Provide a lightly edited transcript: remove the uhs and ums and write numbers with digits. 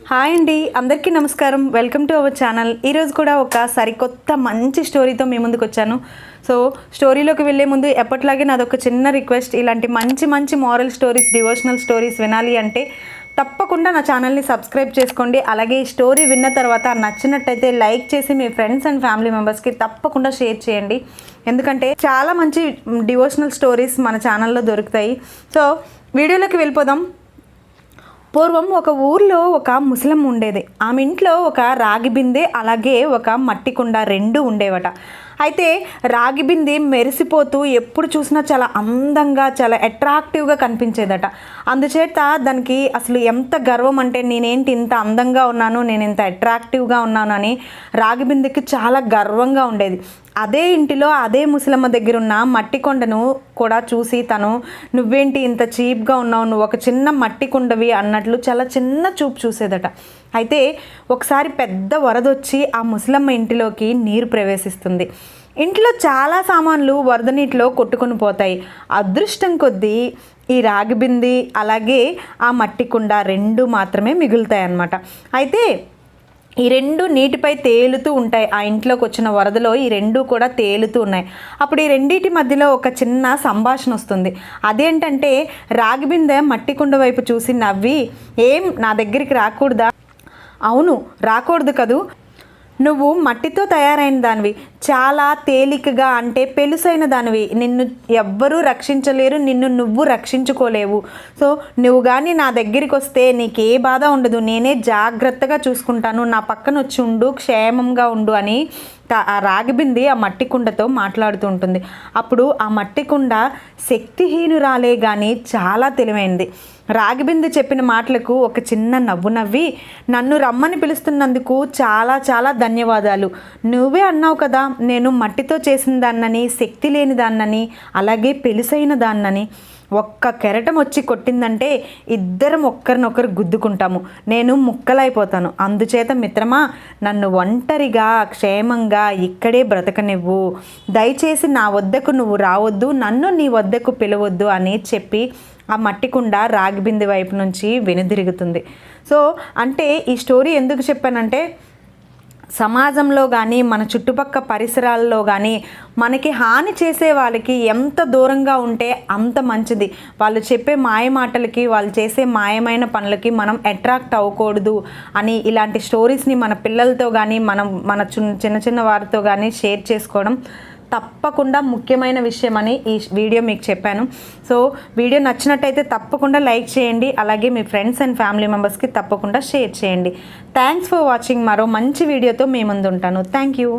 Hi అండి, అందరికీ నమస్కారం. Welcome to our channel. ఈరోజు కూడా ఒక సరికొత్త మంచి స్టోరీతో మీ ముందుకు వచ్చాను. సో స్టోరీలోకి వెళ్ళే ముందు ఎప్పట్లాగే నాదొక చిన్న రిక్వెస్ట్, ఇలాంటి మంచి మంచి మారల్ స్టోరీస్, డివోషనల్ స్టోరీస్ వినాలి అంటే తప్పకుండా నా ఛానల్ని సబ్స్క్రైబ్ చేసుకోండి. అలాగే ఈ స్టోరీ విన్న తర్వాత నచ్చినట్టయితే లైక్ చేసి మీ ఫ్రెండ్స్ అండ్ ఫ్యామిలీ మెంబర్స్కి తప్పకుండా షేర్ చేయండి. ఎందుకంటే చాలా మంచి డివోషనల్ స్టోరీస్ మన ఛానల్లో దొరుకుతాయి. సో వీడియోలోకి వెళ్ళిపోదాం. పూర్వం ఒక ఊర్లో ఒక ముసలమ్మ ఉండేది. ఆమె ఇంట్లో ఒక రాగి బిందె అలాగే ఒక మట్టి కుండ రెండు ఉండేవట. అయితే రాగి బిందె మెరిసిపోతూ ఎప్పుడు చూసినా చాలా అందంగా, చాలా అట్రాక్టివ్గా కనిపించేదట. అందుచేత దానికి అసలు ఎంత గర్వం అంటే, నేనేంటి ఇంత అందంగా ఉన్నాను, నేను ఇంత అట్రాక్టివ్గా ఉన్నాను అని రాగి బిందెకి చాలా గర్వంగా ఉండేది. అదే ఇంటిలో అదే ముసలమ్మ దగ్గర ఉన్న మట్టి కొండను కూడా చూసి తను, నువ్వేంటి ఇంత చీప్గా ఉన్నావు, నువ్వు ఒక చిన్న మట్టి కుండవి అన్నట్లు చాలా చిన్న చూపు చూసేదట. అయితే ఒకసారి పెద్ద వరదొచ్చి ఆ ముసలమ్మ ఇంటిలోకి నీరు ప్రవేశిస్తుంది. ఇంట్లో చాలా సామాన్లు వరద నీటిలో కొట్టుకొని పోతాయి. అదృష్టం కొద్దీ ఈ రాగి బింది అలాగే ఆ మట్టి కుండ రెండు మాత్రమే మిగులుతాయి అన్నమాట. అయితే ఈ రెండు నీటిపై తేలుతూ ఉంటాయి. ఆ ఇంట్లోకి వచ్చిన వరదలో ఈ రెండు కూడా తేలుతూ ఉన్నాయి. అప్పుడు ఈ రెండింటి మధ్యలో ఒక చిన్న సంభాషణ వస్తుంది. అదేంటంటే, రాగి బిందె మట్టి కుండ వైపు చూసి నవ్వి, ఏం నా దగ్గరికి రాకూడదా? అవును, రాకూడదు కదూ. నువ్వు మట్టితో తయారైన దానివి, చాలా తేలికగా అంటే పెలుసైన దానివి, నిన్ను ఎవ్వరూ రక్షించలేరు, నిన్ను నువ్వు రక్షించుకోలేవు. సో నువ్వు కానీ నా దగ్గరికి వస్తే నీకే బాధ ఉండదు, నేనే జాగ్రత్తగా చూసుకుంటాను, నా పక్కన వచ్చి ఉండు, క్షేమంగా ఉండు అని ఆ రాగి బింది ఆ మట్టి కుండతో మాట్లాడుతూ ఉంటుంది. అప్పుడు ఆ మట్టి కుండ శక్తిహీనురాలే కానీ చాలా తెలివైంది. రాగి బింది చెప్పిన మాటలకు ఒక చిన్న నవ్వు నవ్వి, నన్ను రమ్మని పిలుస్తున్నందుకు చాలా చాలా ధన్యవాదాలు. నువ్వే అన్నావు కదా, నేను మట్టితో చేసిన దాన్నని, శక్తి లేని దాన్నని, అలాగే పెలుసైన దాన్నని. ఒక్క కెరటం వచ్చి కొట్టిందంటే ఇద్దరం ఒక్కరినొకరు గుద్దుకుంటాము, నేను ముక్కలైపోతాను. అందుచేత మిత్రమా, నన్ను ఒంటరిగా క్షేమంగా ఇక్కడే బ్రతకనివ్వు. దయచేసి నా వద్దకు నువ్వు రావద్దు, నన్ను నీ వద్దకు పిలవద్దు అని చెప్పి ఆ మట్టి కుండ రాగి బిందె వైపు నుంచి వెనుదిరుగుతుంది. సో అంటే ఈ స్టోరీ ఎందుకు చెప్పానంటే, సమాజంలో కానీ మన చుట్టుపక్కల పరిసరాల్లో కానీ మనకి హాని చేసే వాళ్ళకి ఎంత దూరంగా ఉంటే అంత మంచిది. వాళ్ళు చెప్పే మాయ మాటలకి, వాళ్ళు చేసే మాయమైన పనులకి మనం అట్రాక్ట్ అవ్వకూడదు అని ఇలాంటి స్టోరీస్ని మన పిల్లలతో కానీ మన చిన్న చిన్న వారితో కానీ షేర్ చేసుకోవడం తప్పకుండా ముఖ్యమైన విషయం అని ఈ వీడియో మీకు చెప్పాను. సో వీడియో నచ్చినట్టయితే తప్పకుండా లైక్ చేయండి. అలాగే మీ ఫ్రెండ్స్ అండ్ ఫ్యామిలీ మెంబర్స్కి తప్పకుండా షేర్ చేయండి. Thanks for watching. మరో మంచి వీడియోతో మీ ముందు ఉంటాను. Thank you.